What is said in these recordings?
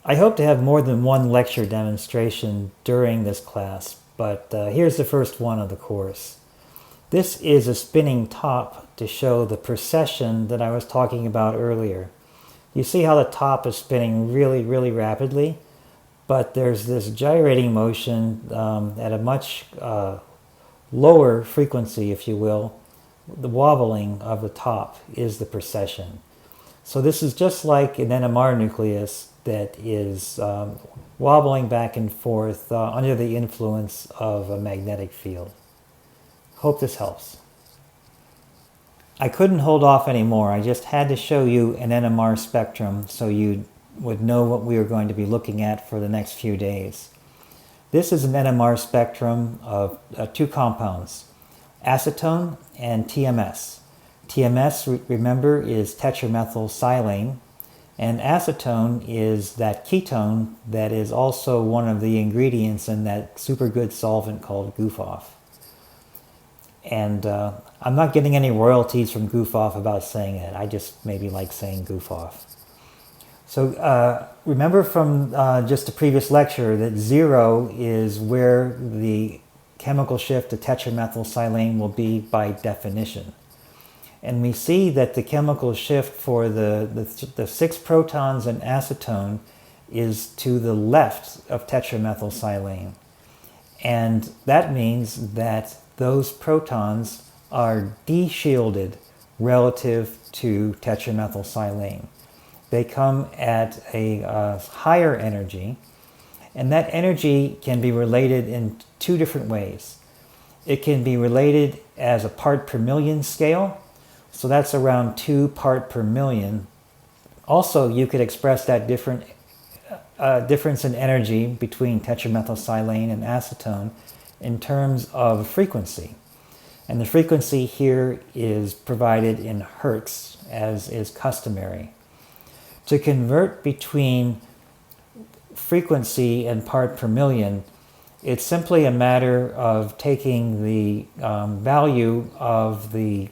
I hope to have more than one lecture demonstration during this class, but here's the first one of the course. This is a spinning top to show the precession that I was talking about earlier. You see how the top is spinning really rapidly, but there's this gyrating motion at a much lower frequency, if you will. The wobbling of the top is the precession. So this is just like an NMR nucleus that is wobbling back and forth under the influence of a magnetic field. Hope this helps. I couldn't hold off anymore. I just had to show you an NMR spectrum so you would know what we were going to be looking at for the next few days. This is an NMR spectrum of two compounds, acetone and TMS. TMS, remember, is tetramethylsilane, and acetone is that ketone that is also one of the ingredients in that super good solvent called goof-off. And I'm not getting any royalties from goof-off about saying it. I just maybe like saying goof-off. So remember from just a previous lecture that 0 is where the chemical shift to tetramethylsilane will be by definition. And we see that the chemical shift for the 6 protons in acetone is to the left of tetramethylsilane. And that means that those protons are de-shielded relative to tetramethylsilane. They come at a higher energy, and that energy can be related in two different ways. It can be related as a part per million scale, so that's around 2 part per million. Also, you could express that difference in energy between tetramethylsilane and acetone in terms of frequency. And the frequency here is provided in hertz, as is customary. To convert between frequency and part per million, it's simply a matter of taking the value of the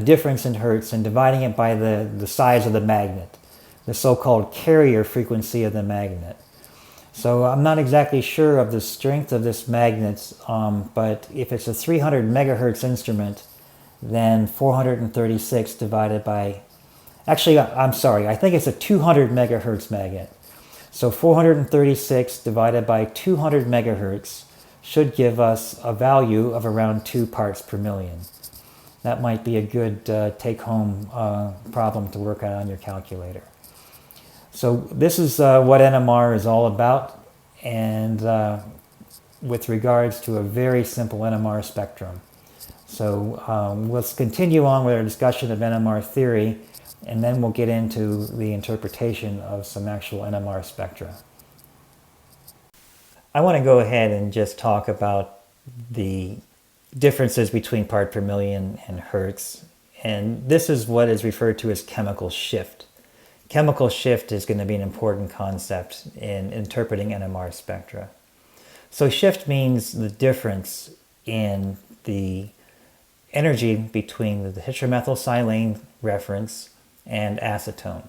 difference in hertz and dividing it by the size of the magnet, the so-called carrier frequency of the magnet. So I'm not exactly sure of the strength of this magnet, but if it's a 300 megahertz instrument, then 436 divided by, actually, I'm sorry, I think it's a 200 megahertz magnet. So 436 divided by 200 megahertz should give us a value of around 2 parts per million. That might be a good take-home problem to work on your calculator. So this is what NMR is all about, and with regards to a very simple NMR spectrum. So let's continue on with our discussion of NMR theory, and then we'll get into the interpretation of some actual NMR spectra. I want to go ahead and just talk about the differences between part per million and hertz, and this is what is referred to as chemical shift. Chemical shift is going to be an important concept in interpreting NMR spectra. So shift means the difference in the energy between the tetramethylsilane reference and acetone.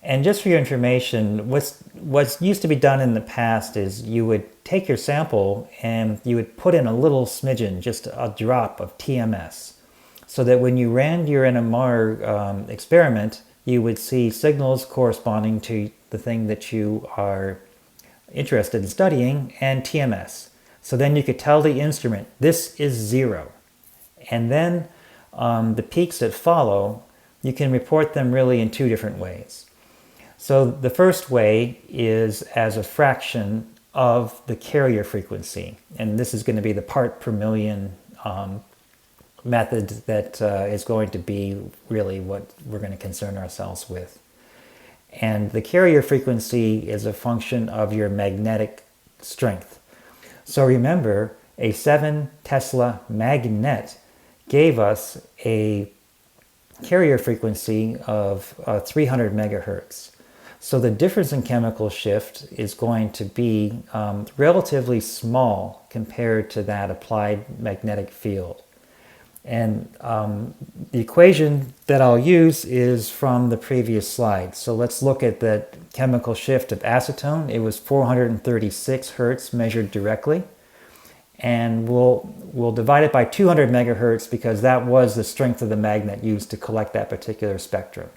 And just for your information, what's used to be done in the past is you would take your sample and you would put in a little smidgen, just a drop of TMS, so that when you ran your NMR experiment, you would see signals corresponding to the thing that you are interested in studying and TMS. So then you could tell the instrument, this is 0. And then the peaks that follow, you can report them really in two different ways. So the first way is as a fraction of the carrier frequency. And this is going to be the part per million method that is going to be really what we're going to concern ourselves with. And the carrier frequency is a function of your magnetic strength. So remember, a 7 Tesla magnet gave us a carrier frequency of 300 megahertz. So the difference in chemical shift is going to be relatively small compared to that applied magnetic field. And the equation that I'll use is from the previous slide. So let's look at the chemical shift of acetone. It was 436 hertz measured directly. And we'll divide it by 200 megahertz because that was the strength of the magnet used to collect that particular spectrum.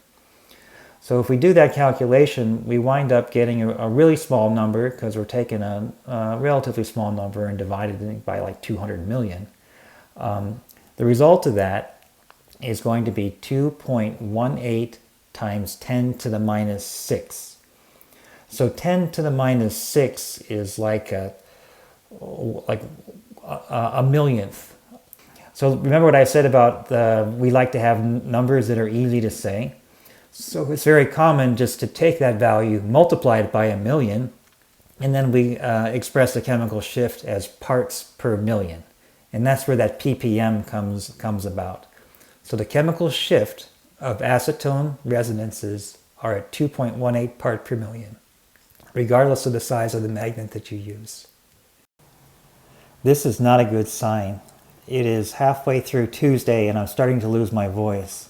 So if we do that calculation, we wind up getting a really small number because we're taking a relatively small number and dividing it by like 200 million. The result of that is going to be 2.18 times 10 to the minus 6. So 10 to the minus 6 is like a millionth. So remember what I said about we like to have numbers that are easy to say. So it's very common just to take that value, multiply it by 1,000,000, and then we express the chemical shift as parts per million. And that's where that ppm comes about. So the chemical shift of acetone resonances are at 2.18 part per million, regardless of the size of the magnet that you use. This is not a good sign. It is halfway through Tuesday and I'm starting to lose my voice.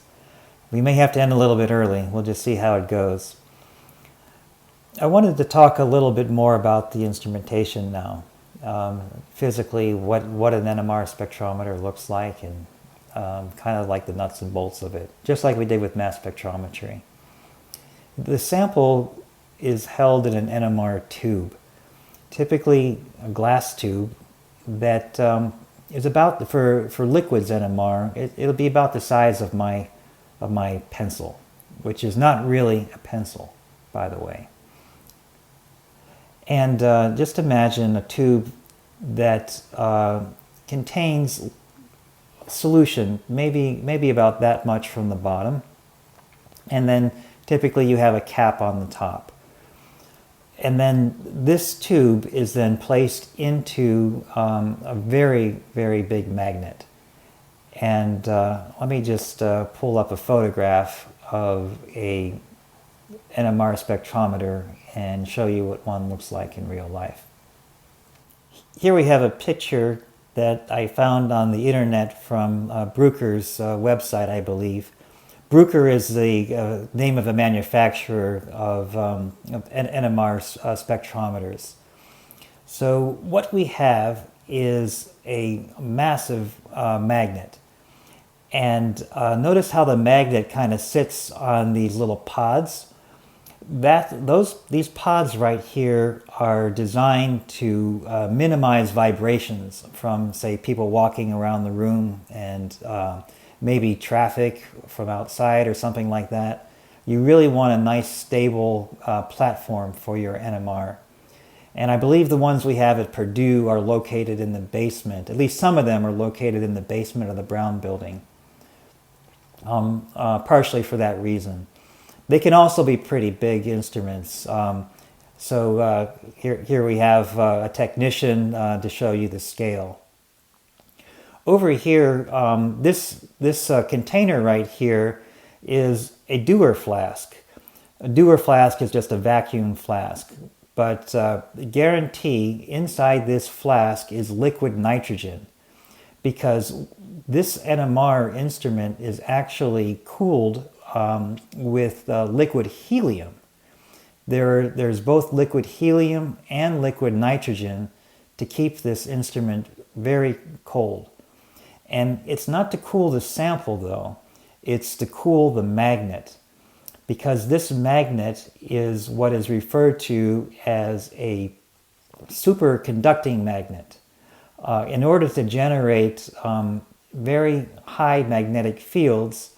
We may have to end a little bit early. We'll just see how it goes. I wanted to talk a little bit more about the instrumentation now. Physically, what an NMR spectrometer looks like, and kind of like the nuts and bolts of it, just like we did with mass spectrometry. The sample is held in an NMR tube, typically a glass tube that is about, for liquids NMR, it'll be about the size of my pencil, which is not really a pencil, by the way. And just imagine a tube that contains solution, maybe about that much from the bottom, and then typically you have a cap on the top. And then this tube is then placed into a very, very big magnet. And let me just pull up a photograph of a NMR spectrometer and show you what one looks like in real life. Here we have a picture that I found on the internet from Bruker's website, I believe. Bruker is the name of a manufacturer of NMR spectrometers. So what we have is a massive magnet. And notice how the magnet kind of sits on these little pods. These pods right here are designed to minimize vibrations from, say, people walking around the room and maybe traffic from outside or something like that. You really want a nice stable platform for your NMR. And I believe the ones we have at Purdue are located in the basement. At least some of them are located in the basement of the Brown building, partially for that reason. They can also be pretty big instruments. So here we have a technician to show you the scale. Over here, this container right here is a Dewar flask. A Dewar flask is just a vacuum flask, but guarantee inside this flask is liquid nitrogen, because this NMR instrument is actually cooled with liquid helium. There's both liquid helium and liquid nitrogen to keep this instrument very cold. And it's not to cool the sample though, it's to cool the magnet, because this magnet is what is referred to as a superconducting magnet. In order to generate very high magnetic fields,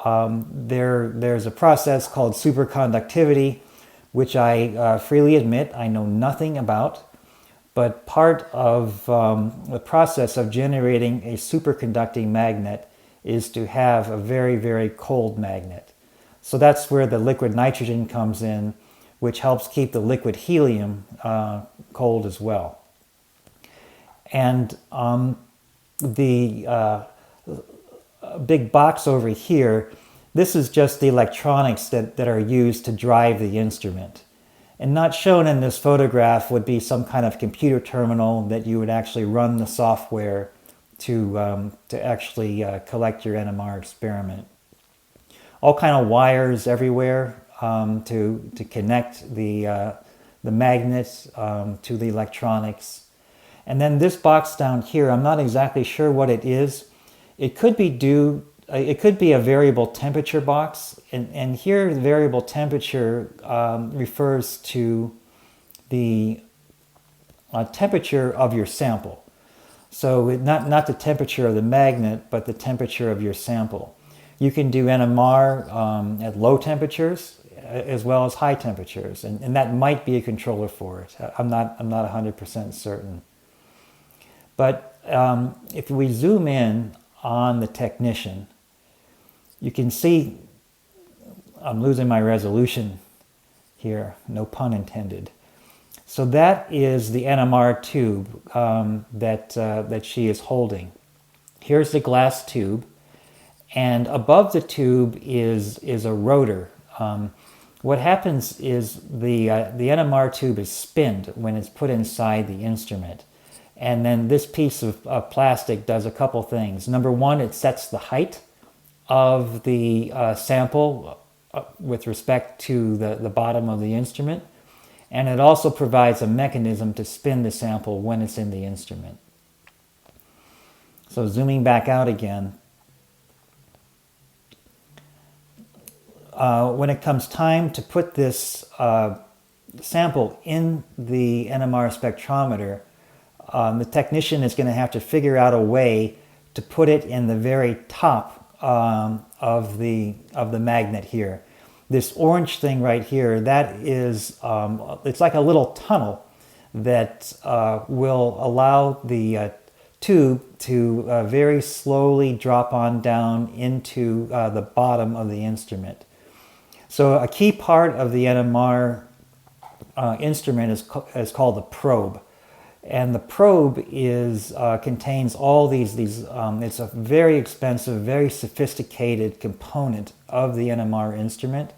there's a process called superconductivity, which I freely admit I know nothing about. But part of the process of generating a superconducting magnet is to have a very, very cold magnet. So that's where the liquid nitrogen comes in, which helps keep the liquid helium cold as well. And the big box over here, this is just the electronics that are used to drive the instrument. And not shown in this photograph would be some kind of computer terminal that you would actually run the software to actually collect your NMR experiment. All kind of wires everywhere to connect the magnets to the electronics. And then this box down here, I'm not exactly sure what it is. It could be a variable temperature box, and here the variable temperature refers to the temperature of your sample. So not the temperature of the magnet, but the temperature of your sample. You can do NMR at low temperatures as well as high temperatures, and that might be a controller for it. I'm not 100% certain. But if we zoom in on the technician, you can see I'm losing my resolution here, no pun intended. So that is the NMR tube that she is holding. Here's the glass tube, and above the tube is a rotor. What happens is the NMR tube is spinned when it's put inside the instrument. And then this piece of plastic does a couple things. Number one, it sets the height of the sample with respect to the bottom of the instrument. And it also provides a mechanism to spin the sample when it's in the instrument. So zooming back out again, when it comes time to put this sample in the NMR spectrometer, the technician is going to have to figure out a way to put it in the very top of the magnet here. This orange thing right here, that is, it's like a little tunnel that will allow the tube to very slowly drop on down into the bottom of the instrument. So a key part of the NMR instrument is called the probe. And the probe contains all these it's a very expensive, very sophisticated component of the NMR instrument.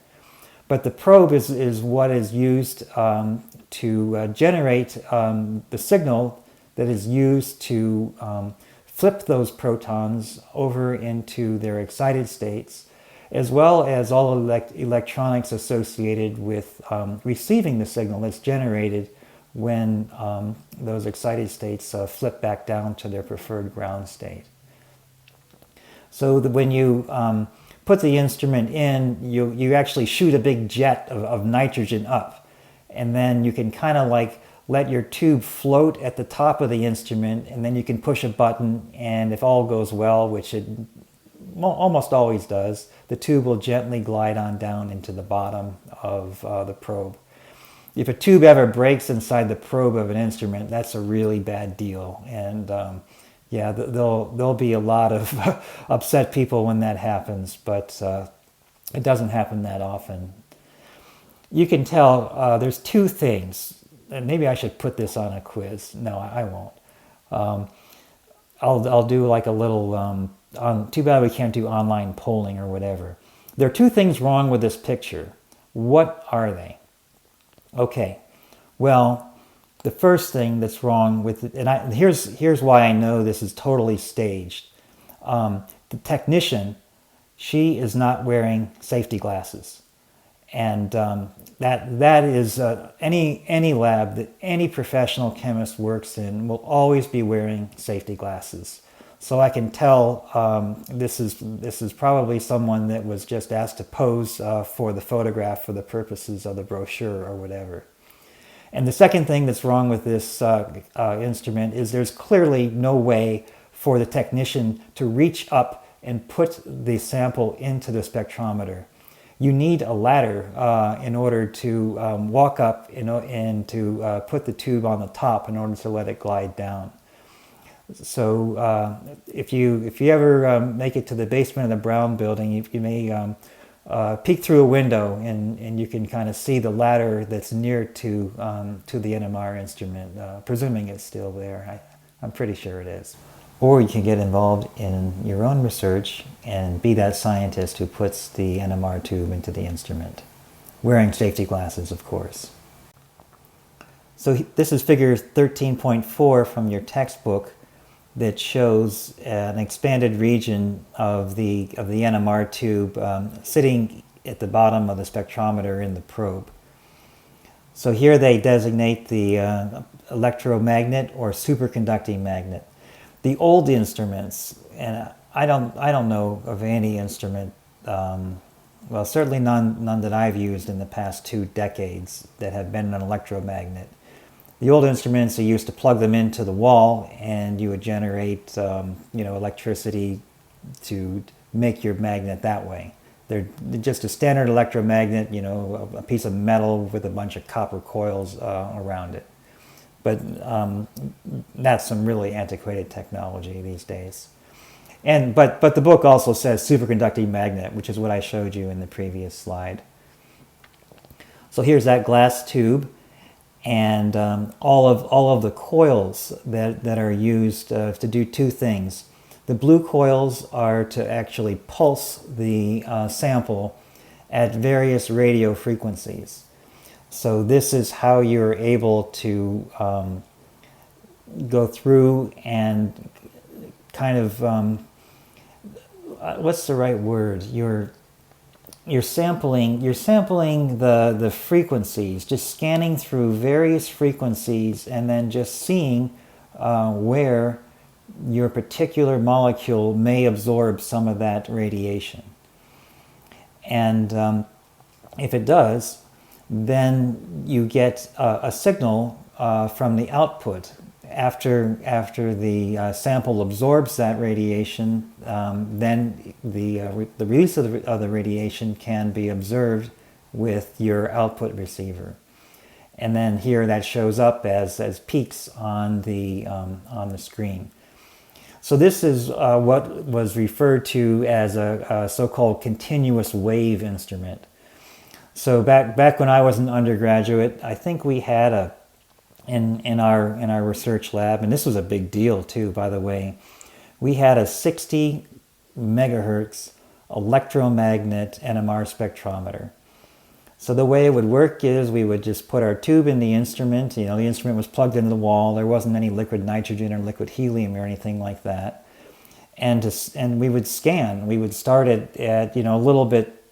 But the probe is what is used to generate the signal that is used to flip those protons over into their excited states, as well as all electronics associated with receiving the signal that's generated when those excited states flip back down to their preferred ground state. So when you put the instrument in, you actually shoot a big jet of nitrogen up, and then you can kind of like let your tube float at the top of the instrument, and then you can push a button, and if all goes well, which it almost always does, the tube will gently glide on down into the bottom of the probe. If a tube ever breaks inside the probe of an instrument, that's a really bad deal. And yeah, there'll be a lot of upset people when that happens, but it doesn't happen that often. You can tell there's two things, and maybe I should put this on a quiz. No, I won't. I'll do like a little, too bad we can't do online polling or whatever. There are two things wrong with this picture. What are they? Okay, well, the first thing that's wrong with it, and here's why I know this is totally staged. The technician, she is not wearing safety glasses, and that is any lab that any professional chemist works in will always be wearing safety glasses. So I can tell this is probably someone that was just asked to pose for the photograph for the purposes of the brochure or whatever. And the second thing that's wrong with this instrument is there's clearly no way for the technician to reach up and put the sample into the spectrometer. You need a ladder in order to walk up and to put the tube on the top in order to let it glide down. So if you ever make it to the basement of the Brown building, you may peek through a window and you can kind of see the ladder that's near to the NMR instrument, presuming it's still there. I'm pretty sure it is. Or you can get involved in your own research and be that scientist who puts the NMR tube into the instrument, wearing safety glasses, of course. So this is figure 13.4 from your textbook. that shows an expanded region of the NMR tube sitting at the bottom of the spectrometer in the probe. So here they designate the electromagnet or superconducting magnet. The old instruments, and I don't know of any instrument, well, certainly none that I've used in the past 2 decades that have been an electromagnet. The old instruments, you used to plug them into the wall and you would generate electricity to make your magnet that way. They're just a standard electromagnet, a piece of metal with a bunch of copper coils around it. But that's some really antiquated technology these days. But the book also says superconducting magnet, which is what I showed you in the previous slide. So here's that glass tube, and all of the coils that are used to do 2 things. The blue coils are to actually pulse the sample at various radio frequencies. So this is how you're able to go through and kind of what's the right word? You're sampling the frequencies, just scanning through various frequencies and then just seeing where your particular molecule may absorb some of that radiation. And if it does, then you get a signal from the output. After the sample absorbs that radiation, then the release of the radiation can be observed with your output receiver. And then here that shows up as peaks on the screen. So this is what was referred to as a so-called continuous wave instrument. So back when I was an undergraduate, I think we had in our research lab, and this was a big deal too, by the way, we had a 60 megahertz electromagnet NMR spectrometer. So the way it would work is we would just put our tube in the instrument. The instrument was plugged into the wall. There wasn't any liquid nitrogen or liquid helium or anything like that. And we would scan. We would start it at a little bit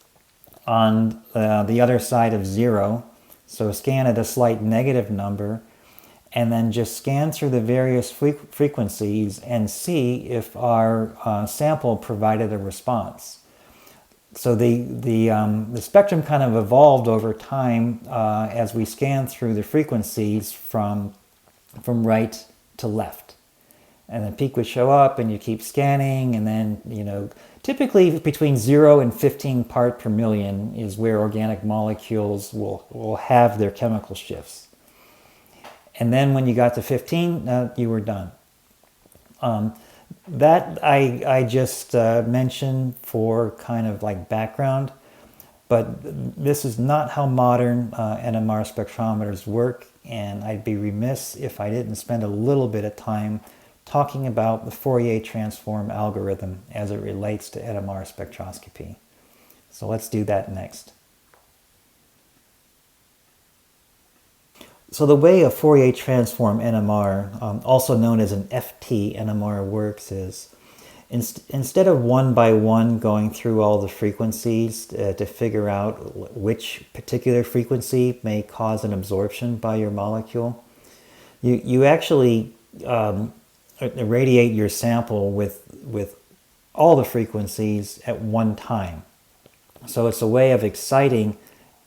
on the other side of 0. So scan at a slight negative number, and then just scan through the various frequencies and see if our sample provided a response. So the spectrum kind of evolved over time as we scanned through the frequencies from right to left. And then peak would show up and you keep scanning, and then, typically between 0 and 15 part per million is where organic molecules will have their chemical shifts. And then when you got to 15, you were done. That I just mentioned for kind of like background, but this is not how modern NMR spectrometers work, and I'd be remiss if I didn't spend a little bit of time talking about the Fourier transform algorithm as it relates to NMR spectroscopy. So let's do that next. So the way a Fourier transform NMR, also known as an FT NMR, works is instead of one by one going through all the frequencies to figure out which particular frequency may cause an absorption by your molecule, you actually irradiate your sample with all the frequencies at one time. So it's a way of exciting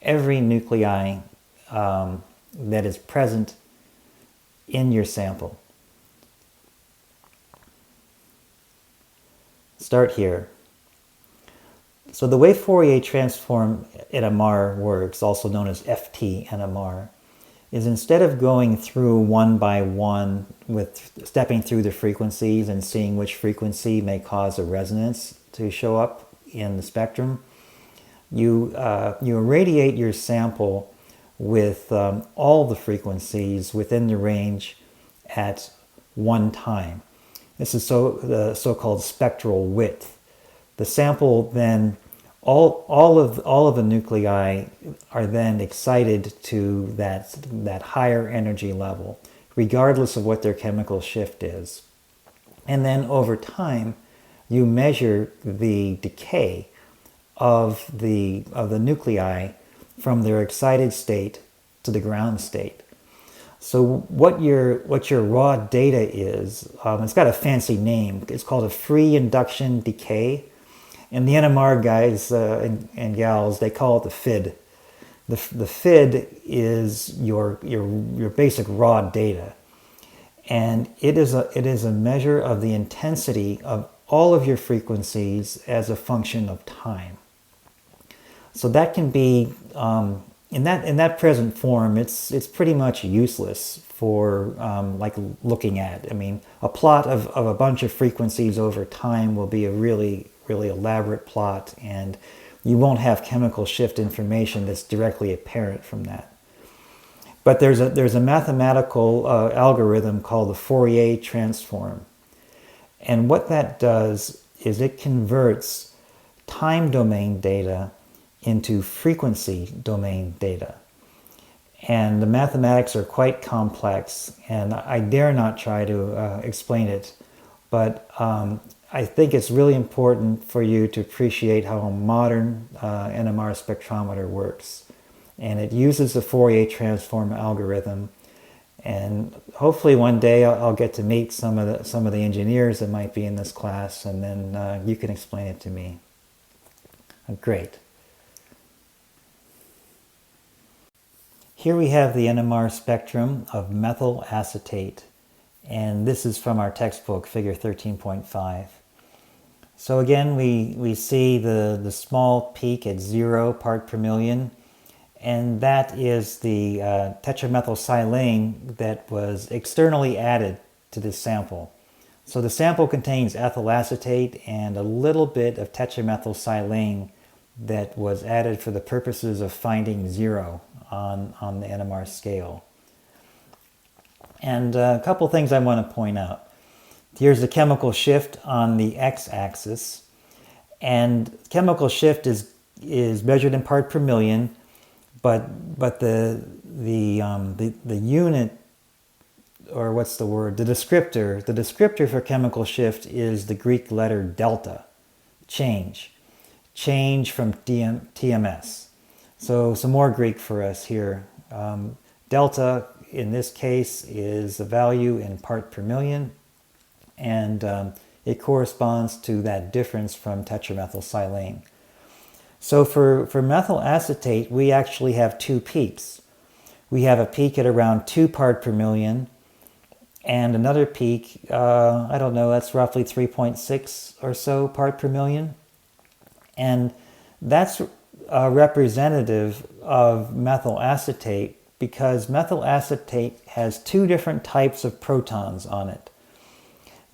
every nuclei that is present in your sample. Start here. So the way Fourier transform NMR works, also known as FT NMR, is instead of going through one by one with stepping through the frequencies and seeing which frequency may cause a resonance to show up in the spectrum, you irradiate your sample with all the frequencies within the range at one time. This is the so-called spectral width. The sample then, all of the nuclei are then excited to that higher energy level, regardless of what their chemical shift is. And then over time, you measure the decay of the nuclei from their excited state to the ground state. So what your raw data is, it's got a fancy name. It's called a free induction decay. And the NMR guys and gals, they call it the FID. The FID is your basic raw data. And it is a measure of the intensity of all of your frequencies as a function of time. So that can be, in that present form, it's pretty much useless for like looking at. I mean, a plot of a bunch of frequencies over time will be a really elaborate plot, and you won't have chemical shift information that's directly apparent from that. But there's a mathematical algorithm called the Fourier transform. And what that does is it converts time domain data into frequency domain data. And the mathematics are quite complex, and I dare not try to explain it, but I think it's really important for you to appreciate how a modern NMR spectrometer works. And it uses the Fourier transform algorithm. And hopefully one day I'll get to meet some of the engineers that might be in this class, and then you can explain it to me. Great. Here we have the NMR spectrum of methyl acetate, and this is from our textbook, figure 13.5. So again, we see the small peak at 0 part per million, and that is the tetramethylsilane that was externally added to this sample. So the sample contains ethyl acetate and a little bit of tetramethylsilane that was added for the purposes of finding 0 on the NMR scale. And a couple things I want to point out. Here's the chemical shift on the x-axis, and chemical shift is measured in part per million, but the unit, or what's the word, the descriptor for chemical shift is the Greek letter delta, change from TMS. So some more Greek for us here. Delta in this case is the value in part per million, and it corresponds to that difference from tetramethylsilane. So for methyl acetate, we actually have two peaks. We have a peak at around 2 part per million, and another peak, I don't know, that's roughly 3.6 or so part per million. And that's representative of methyl acetate because methyl acetate has two different types of protons on it.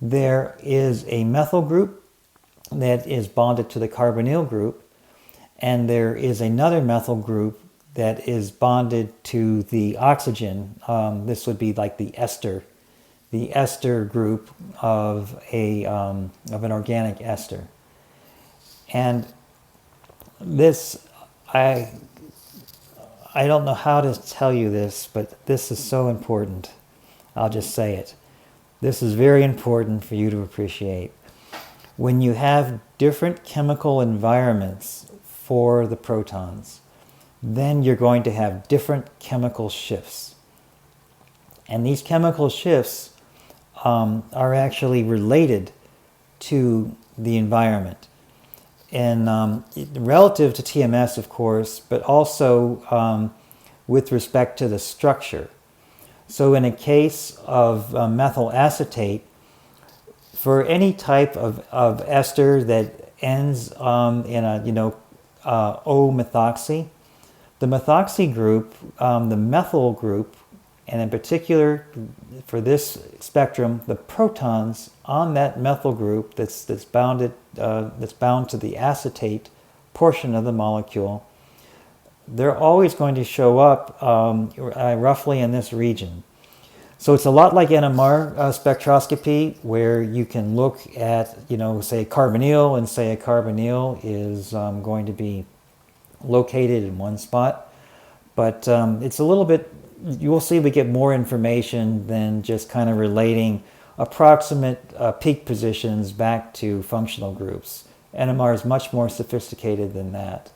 There is a methyl group that is bonded to the carbonyl group, and there is another methyl group that is bonded to the oxygen. This would be like the ester group of an organic ester. And this, I don't know how to tell you this, but this is so important. I'll just say it. This is very important for you to appreciate. When you have different chemical environments for the protons, then you're going to have different chemical shifts. And these chemical shifts are actually related to the environment. And relative to TMS, of course, but also with respect to the structure. So in a case of methyl acetate, for any type of ester that ends in a O-methoxy, the methoxy group, the methyl group, and in particular for this spectrum, the protons on that methyl group that's bound to the acetate portion of the molecule, they're always going to show up roughly in this region. So it's a lot like NMR spectroscopy, where you can look at, say carbonyl, and say a carbonyl is going to be located in one spot. But it's a little bit, you will see we get more information than just kind of relating, approximate peak positions back to functional groups. NMR is much more sophisticated than that.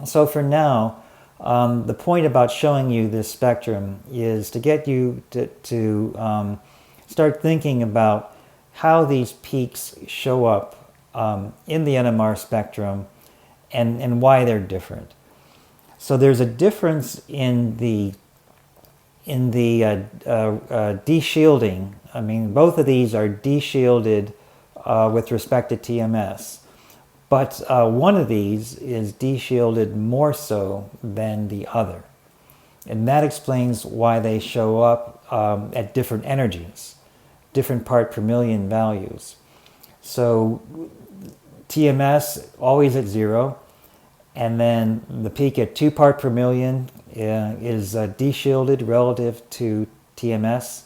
So for now, the point about showing you this spectrum is to get you to start thinking about how these peaks show up in the NMR spectrum and why they're different. So there's a difference in the deshielding. I mean, both of these are deshielded with respect to TMS. But one of these is deshielded more so than the other. And that explains why they show up at different energies, different part per million values. So TMS always at 0, and then the peak at 2 part per million is deshielded relative to TMS,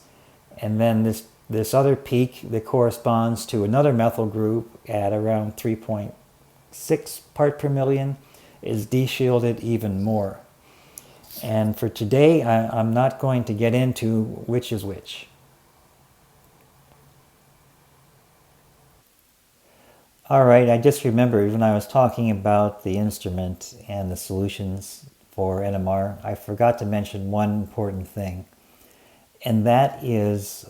and then this other peak that corresponds to another methyl group at around 3.6 part per million is deshielded even more. And for today, I'm not going to get into which is which. All right, I just remembered when I was talking about the instrument and the solutions for NMR, I forgot to mention one important thing, and that is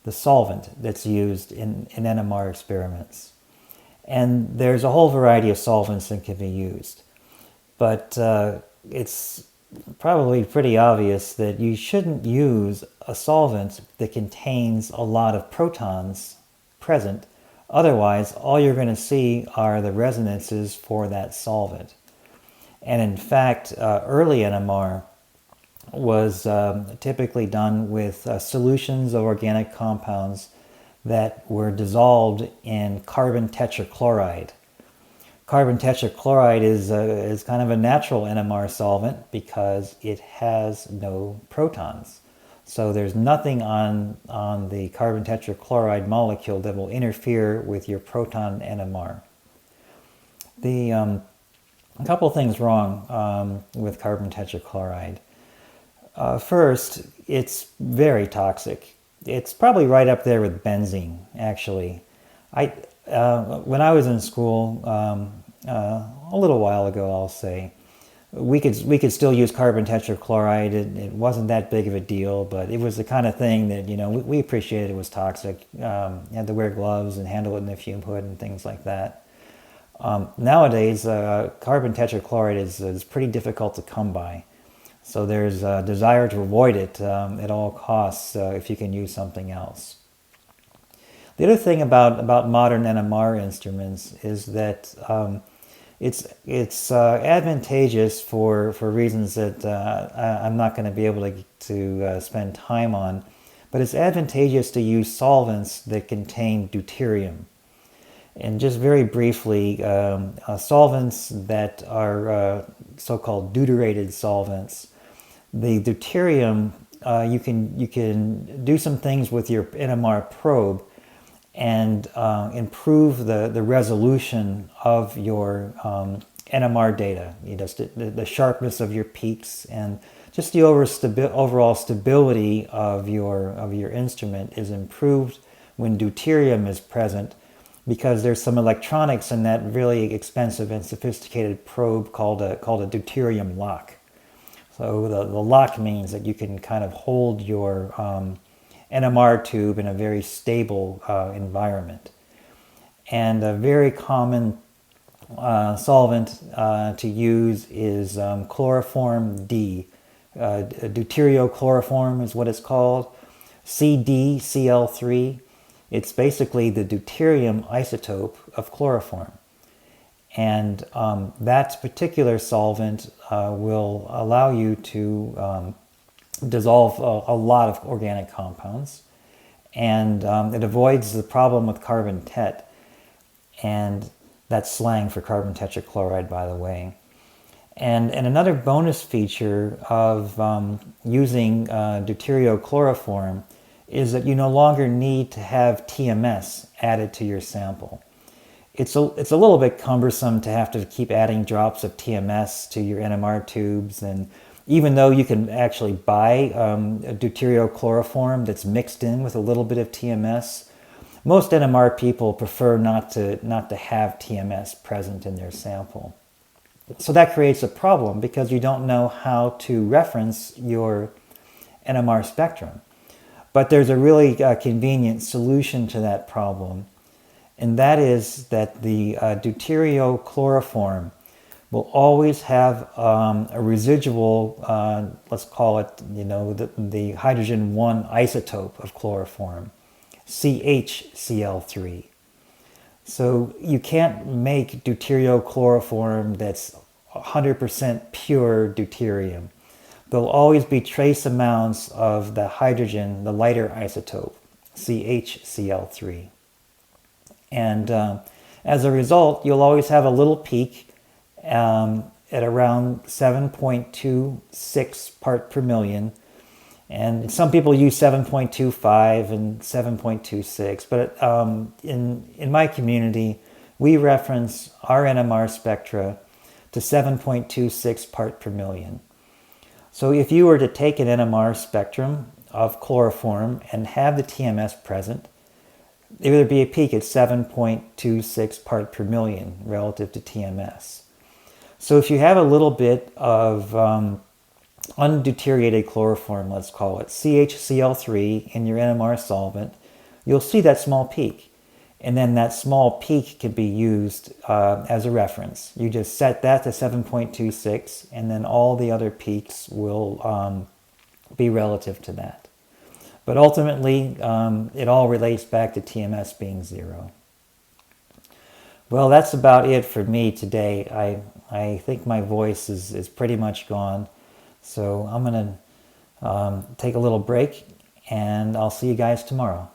the solvent that's used in NMR experiments. And there's a whole variety of solvents that can be used, but it's probably pretty obvious that you shouldn't use a solvent that contains a lot of protons present. Otherwise, all you're going to see are the resonances for that solvent. And in fact, early NMR was typically done with solutions of organic compounds that were dissolved in carbon tetrachloride. Carbon tetrachloride is kind of a natural NMR solvent because it has no protons. So there's nothing on the carbon tetrachloride molecule that will interfere with your proton NMR. A couple things wrong with carbon tetrachloride. First, it's very toxic. It's probably right up there with benzene, actually. When I was in school, a little while ago, I'll say, we could still use carbon tetrachloride. It wasn't that big of a deal, but it was the kind of thing that, we appreciated it was toxic. You had to wear gloves and handle it in the fume hood and things like that. Nowadays, carbon tetrachloride is pretty difficult to come by. So there's a desire to avoid it at all costs if you can use something else. The other thing about modern NMR instruments is that it's advantageous for reasons that I'm not going to be able to spend time on, but it's advantageous to use solvents that contain deuterium. And just very briefly, solvents that are so-called deuterated solvents, the deuterium, you can do some things with your NMR probe and improve the resolution of your NMR data. Just the sharpness of your peaks and just the overall stability of your instrument is improved when deuterium is present, because there's some electronics in that really expensive and sophisticated probe called a deuterium lock. So the lock means that you can kind of hold your NMR tube in a very stable environment. And a very common solvent to use is chloroform D. Deuteriochloroform is what it's called. CdCl3. It's basically the deuterium isotope of chloroform. And that particular solvent will allow you to dissolve a lot of organic compounds, and it avoids the problem with carbon tet, and that's slang for carbon tetrachloride, by the way. And another bonus feature of using deuteriochloroform is that you no longer need to have TMS added to your sample. It's a little bit cumbersome to have to keep adding drops of TMS to your NMR tubes, and Even though you can actually buy a deuteriochloroform that's mixed in with a little bit of TMS, most NMR people prefer not to have TMS present in their sample. So that creates a problem because you don't know how to reference your NMR spectrum. But there's a really convenient solution to that problem, and that is that the deuteriochloroform will always have a residual, let's call it, the hydrogen 1 isotope of chloroform, CHCl3. So you can't make deuteriochloroform that's 100% pure deuterium. There'll always be trace amounts of the hydrogen, the lighter isotope, CHCl3. And as a result, you'll always have a little peak at around 7.26 part per million. And some people use 7.25 and 7.26, but in my community, we reference our NMR spectra to 7.26 part per million. So if you were to take an NMR spectrum of chloroform and have the TMS present, there would be a peak at 7.26 part per million relative to TMS. So if you have a little bit of undeuteriated chloroform, let's call it, CHCl3 in your NMR solvent, you'll see that small peak. And then that small peak can be used as a reference. You just set that to 7.26, and then all the other peaks will be relative to that. But ultimately, it all relates back to TMS being 0. Well, that's about it for me today. I think my voice is pretty much gone. So I'm going to take a little break, and I'll see you guys tomorrow.